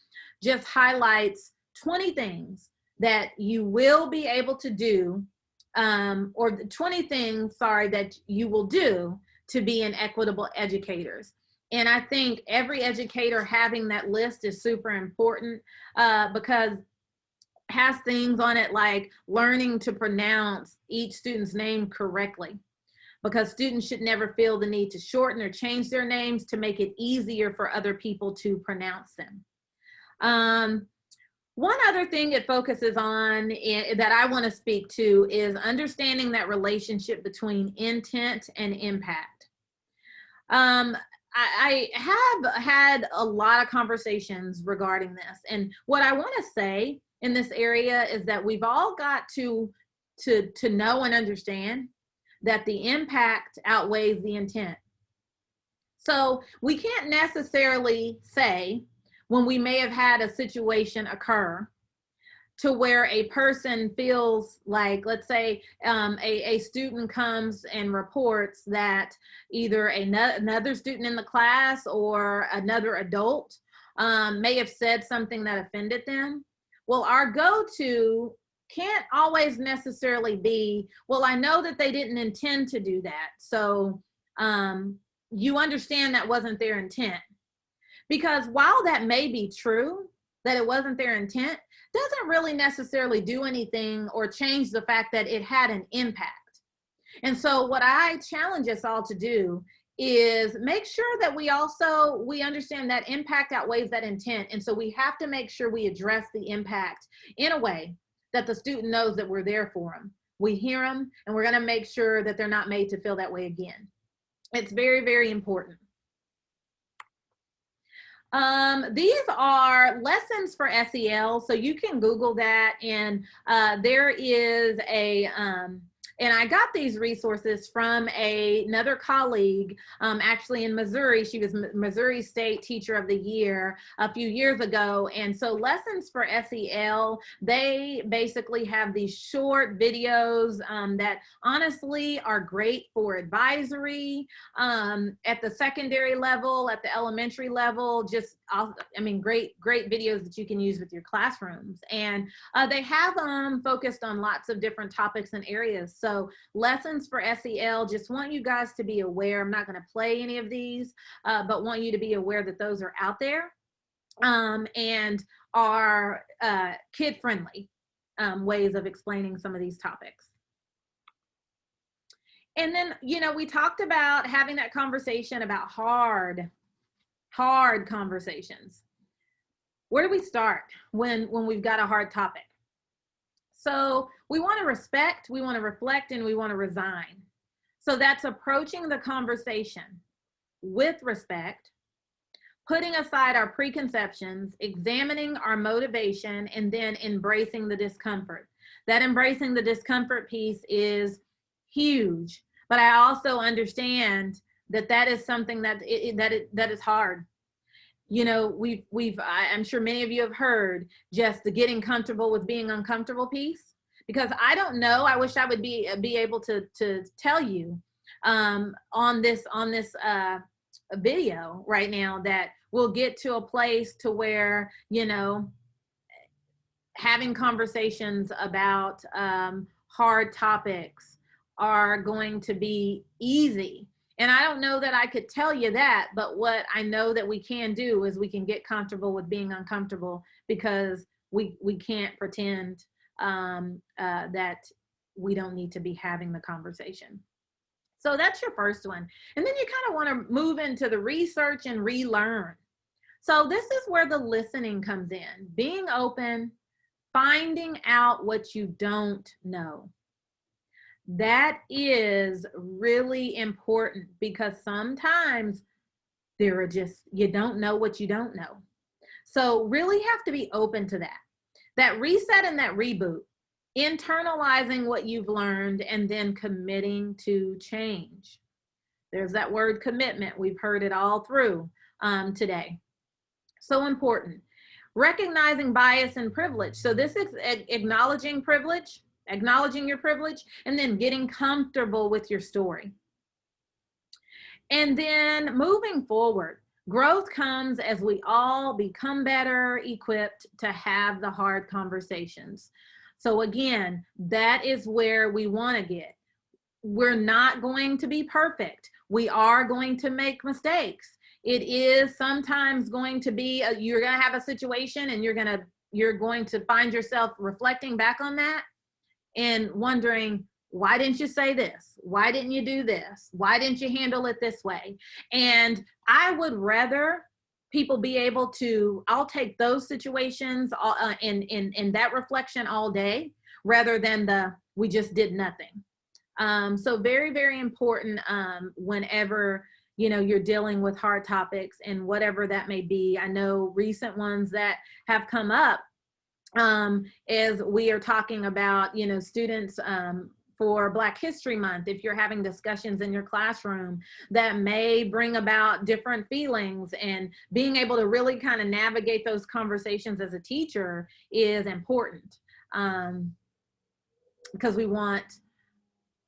just highlights 20 things that you will be able to do, or 20 things, sorry, that you will do to be an equitable educators. And I think every educator having that list is super important, because it has things on it like learning to pronounce each student's name correctly, because students should never feel the need to shorten or change their names to make it easier for other people to pronounce them. One other thing it focuses on that I want to speak to is understanding that relationship between intent and impact. I have had a lot of conversations regarding this, and what I want to say in this area is that we've all got to know and understand that the impact outweighs the intent. So we can't necessarily say, when we may have had a situation occur to where a person feels like, let's say a student comes and reports that either another student in the class or another adult may have said something that offended them. Well, our go-to can't always necessarily be, well, I know that they didn't intend to do that, so you understand that wasn't their intent. Because while that may be true, that it wasn't their intent, doesn't really necessarily do anything or change the fact that it had an impact. And so what I challenge us all to do is make sure that we understand that impact outweighs that intent. And so we have to make sure we address the impact in a way that the student knows that we're there for them. We hear them, and we're going to make sure that they're not made to feel that way again. It's very, very important. These are lessons for SEL, so you can Google that, and there is a And I got these resources from another colleague, actually in Missouri. She was Missouri State Teacher of the Year a few years ago. And so Lessons for SEL, they basically have these short videos that honestly are great for advisory at the secondary level, at the elementary level, just, I mean, great videos that you can use with your classrooms. And they have them focused on lots of different topics and areas. So Lessons for SEL, just want you guys to be aware. I'm not going to play any of these, but want you to be aware that those are out there and are kid-friendly ways of explaining some of these topics. And then, you know, we talked about having that conversation about hard conversations. Where do we start when we've got a hard topic? So we want to respect, we want to reflect, and we want to resign. So that's approaching the conversation with respect, putting aside our preconceptions, examining our motivation, and then embracing the discomfort. That embracing the discomfort piece is huge, but I also understand that that is something that is hard. You know, I'm sure many of you have heard just the getting comfortable with being uncomfortable piece, because I don't know, I wish I would be able to tell you on this video right now that we'll get to a place to where, you know, having conversations about hard topics are going to be easy. And I don't know that I could tell you that, but what I know that we can do is we can get comfortable with being uncomfortable, because we can't pretend that we don't need to be having the conversation. So that's your first one. And then you kind of want to move into the research and relearn. So this is where the listening comes in, being open, finding out what you don't know. That is really important, because sometimes there are just, you don't know what you don't know. So really have to be open to that. That reset and that reboot, internalizing what you've learned and then committing to change. There's that word commitment. We've heard it all through today. So important. Recognizing bias and privilege. So this is acknowledging privilege, acknowledging your privilege, and then getting comfortable with your story. And then moving forward, growth comes as we all become better equipped to have the hard conversations. So again, that is where we want to get. We're not going to be perfect. We are going to make mistakes. It is sometimes going to be, you're going to have a situation and you're going to find yourself reflecting back on that and wondering, why didn't you say this? Why didn't you do this? Why didn't you handle it this way? And I would rather people be able to, I'll take those situations in that reflection all day, rather than we just did nothing. So very, very important whenever, you know, you're dealing with hard topics and whatever that may be. I know recent ones that have come up as we are talking about, you know, students for Black History Month, if you're having discussions in your classroom that may bring about different feelings, and being able to really kind of navigate those conversations as a teacher is important, because we want,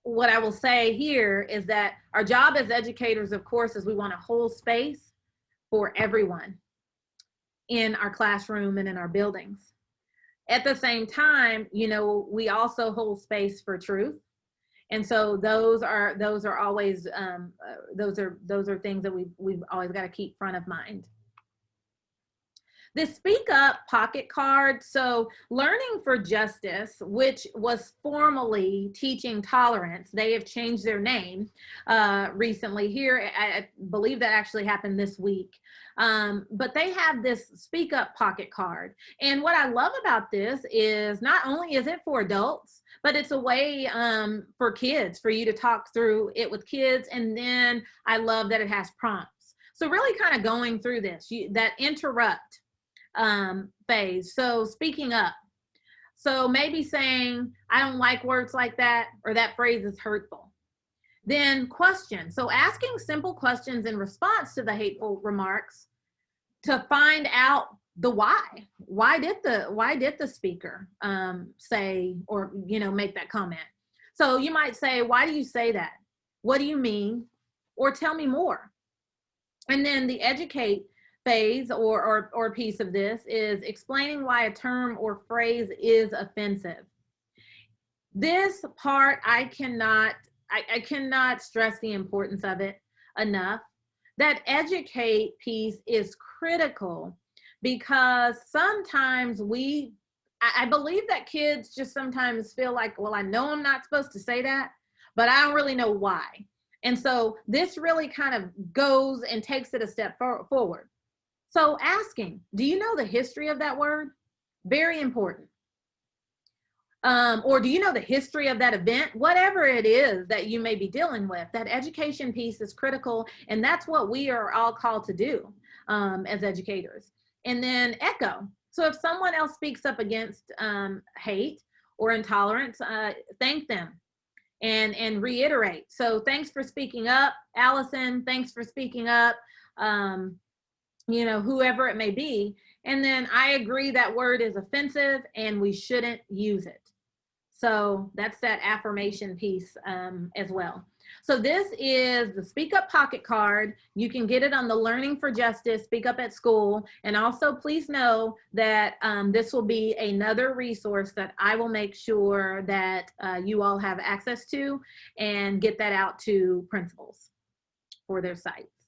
what I will say here is that our job as educators, of course, is we want to hold space for everyone in our classroom and in our buildings. At the same time, you know, we also hold space for truth. And so those are always, those are things that we've always got to keep front of mind. The Speak Up pocket card. So Learning for Justice, which was formerly Teaching Tolerance, they have changed their name recently here. I believe that actually happened this week. But they have this Speak Up pocket card. And what I love about this is not only is it for adults, but it's a way for kids, for you to talk through it with kids. And then I love that it has prompts. So really kind of going through this, that interrupt phase. So speaking up. So maybe saying, I don't like words like that, or that phrase is hurtful. Then question. So asking simple questions in response to the hateful remarks to find out the why. Why did the speaker say, or make that comment? So you might say, why do you say that? What do you mean? Or tell me more. And then the educate phase or piece of this is explaining why a term or phrase is offensive. This part, I cannot stress the importance of it enough. That educate piece is critical because sometimes I believe that kids just sometimes feel like, well, I know I'm not supposed to say that, but I don't really know why. And so this really kind of goes and takes it a step forward. So asking, do you know the history of that word? Very important. Or do you know the history of that event? Whatever it is that you may be dealing with, that education piece is critical, and that's what we are all called to do as educators. And then echo. So if someone else speaks up against hate or intolerance, thank them and reiterate. So thanks for speaking up, Allison. Thanks for speaking up, whoever it may be. And then I agree that word is offensive and we shouldn't use it. So that's that affirmation piece as well. So this is the Speak Up Pocket Card. You can get it on the Learning for Justice Speak Up at School. And also please know that this will be another resource that I will make sure that you all have access to and get that out to principals for their sites.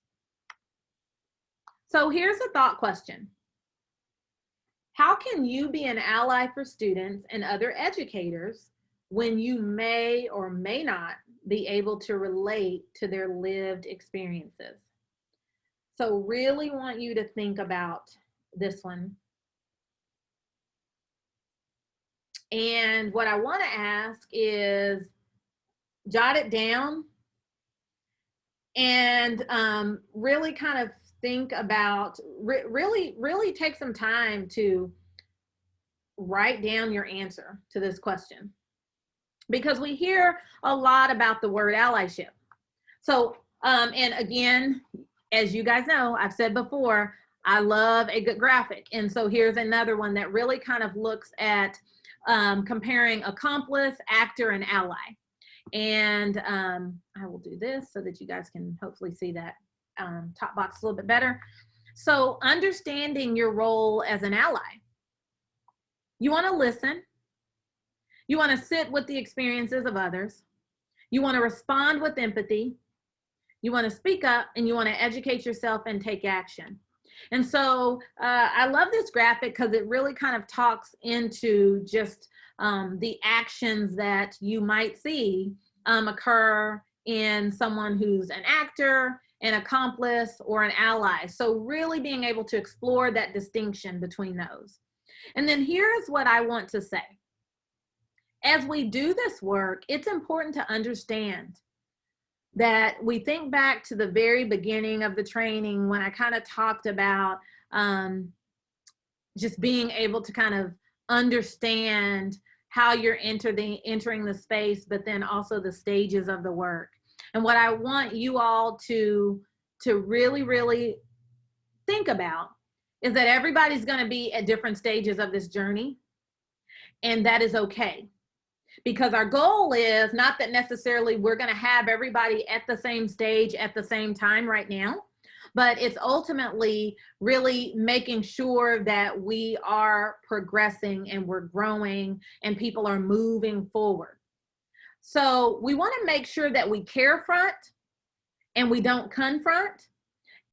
So here's a thought question. How can you be an ally for students and other educators when you may or may not be able to relate to their lived experiences? So really want you to think about this one. And what I want to ask is jot it down and really kind of think about, really take some time to write down your answer to this question. Because we hear a lot about the word allyship. So, and again, as you guys know, I've said before, I love a good graphic. And so here's another one that really kind of looks at comparing accomplice, actor, and ally. And I will do this so that you guys can hopefully see that top box a little bit better. So understanding your role as an ally. You want to listen. You want to sit with the experiences of others. You want to respond with empathy. You want to speak up, and you want to educate yourself and take action. And so I love this graphic because it really kind of talks into just the actions that you might see occur in someone who's an actor, an accomplice, or an ally. So really being able to explore that distinction between those. And then here's what I want to say. As we do this work, it's important to understand that we think back to the very beginning of the training when I kind of talked about just being able to kind of understand how you're entering the space, but then also the stages of the work. And what I want you all to really, really think about is that everybody's going to be at different stages of this journey, and that is okay. Because our goal is not that necessarily we're going to have everybody at the same stage at the same time right now, but it's ultimately really making sure that we are progressing and we're growing and people are moving forward. So we want to make sure that we carefront and we don't confront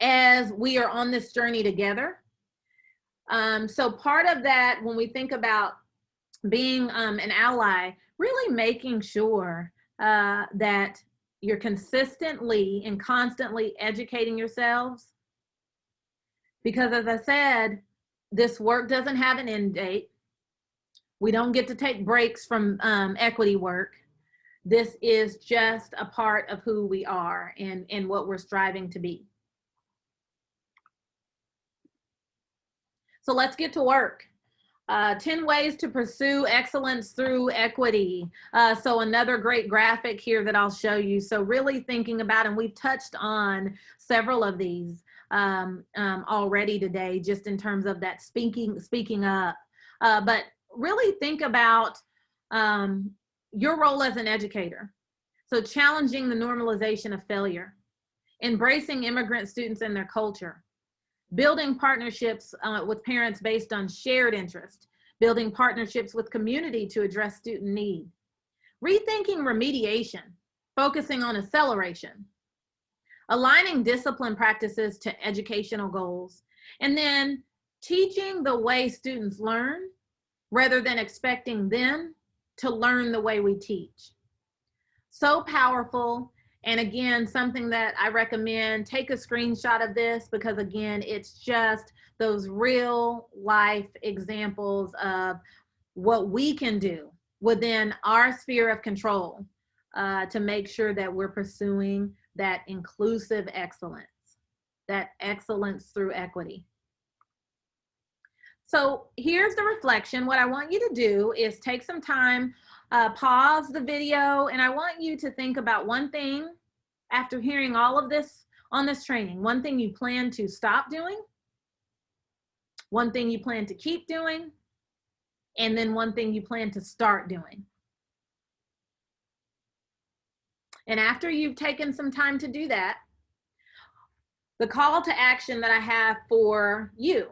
as we are on this journey together. So part of that, when we think about being an ally, really making sure that you're consistently and constantly educating yourselves. Because as I said, this work doesn't have an end date. We don't get to take breaks from equity work. This is just a part of who we are and what we're striving to be. So let's get to work. 10 ways to pursue excellence through equity. So another great graphic here that I'll show you. So really thinking about, and we've touched on several of these already today, just in terms of that speaking up. But really think about your role as an educator. So challenging the normalization of failure, embracing immigrant students and their culture, building partnerships with parents based on shared interest, building partnerships with community to address student need, rethinking remediation, focusing on acceleration, aligning discipline practices to educational goals, and then teaching the way students learn rather than expecting them to learn the way we teach. So powerful. And again, something that I recommend, take a screenshot of this, because again, it's just those real life examples of what we can do within our sphere of control to make sure that we're pursuing that inclusive excellence, that excellence through equity. So here's the reflection. What I want you to do is take some time, pause the video, and I want you to think about one thing after hearing all of this on this training, one thing you plan to stop doing, one thing you plan to keep doing, and then one thing you plan to start doing. And after you've taken some time to do that, the call to action that I have for you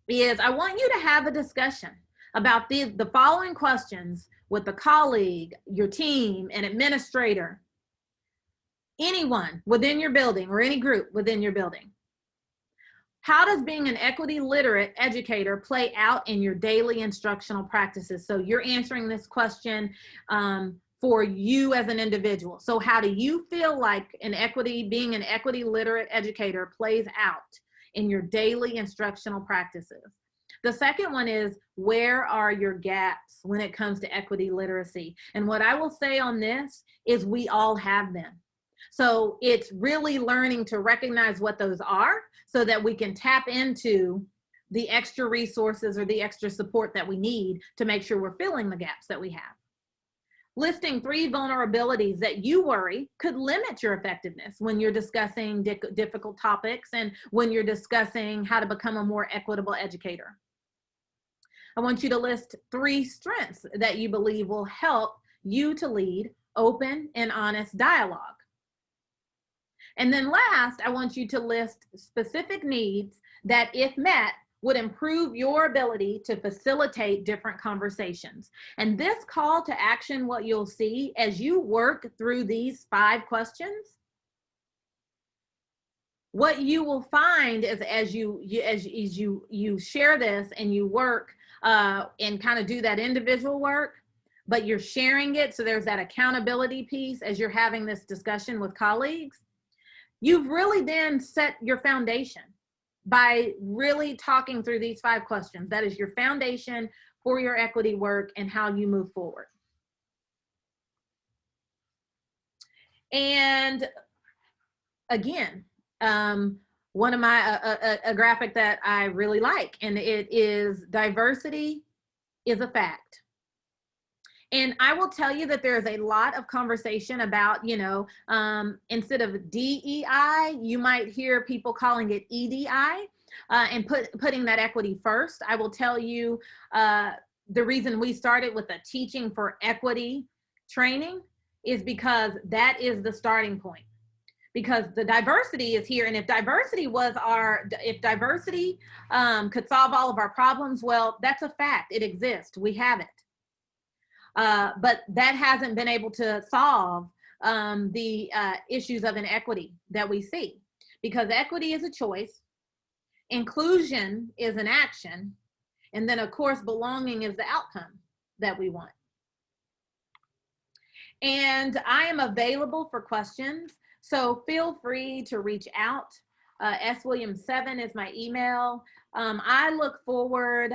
is I want you to have a discussion about the following questions with a colleague, your team, an administrator, anyone within your building or any group within your building. How does being an equity literate educator play out in your daily instructional practices? So you're answering this question for you as an individual. So how do you feel like being an equity literate educator plays out in your daily instructional practices? The second one is, where are your gaps when it comes to equity literacy? And what I will say on this is we all have them. So it's really learning to recognize what those are so that we can tap into the extra resources or the extra support that we need to make sure we're filling the gaps that we have. Listing 3 vulnerabilities that you worry could limit your effectiveness when you're discussing difficult topics and when you're discussing how to become a more equitable educator. I want you to list 3 strengths that you believe will help you to lead open and honest dialogue. And then last, I want you to list specific needs that, if met, would improve your ability to facilitate different conversations. And this call to action, what you'll see as you work through these 5 questions, what you will find is as you share this and you work and kind of do that individual work, but you're sharing it, so there's that accountability piece as you're having this discussion with colleagues. You've really then set your foundation by really talking through these 5 questions. That is your foundation for your equity work and how you move forward. And again, one of my, a graphic that I really like, and it is diversity is a fact. And I will tell you that there's a lot of conversation about, instead of DEI, you might hear people calling it EDI and putting that equity first. I will tell you the reason we started with the Teaching for Equity training is because that is the starting point. Because the diversity is here, and if diversity could solve all of our problems, well, that's a fact. It exists. We have it. But that hasn't been able to solve the issues of inequity that we see, because equity is a choice, inclusion is an action, and then of course belonging is the outcome that we want. And I am available for questions, so feel free to reach out. swilliams7 is my email. I look forward,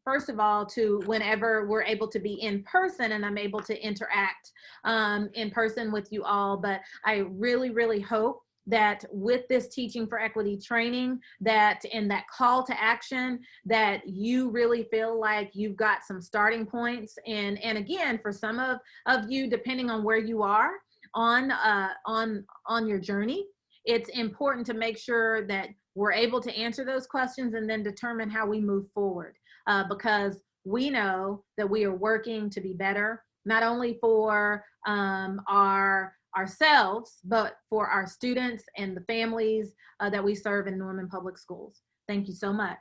first of all, to whenever we're able to be in person and I'm able to interact in person with you all. But I really, really hope that with this Teaching for Equity training, that in that call to action, that you really feel like you've got some starting points. And again, for some of you, depending on where you are on your journey, it's important to make sure that we're able to answer those questions and then determine how we move forward, because we know that we are working to be better, not only for ourselves, but for our students and the families that we serve in Norman Public Schools. Thank you so much.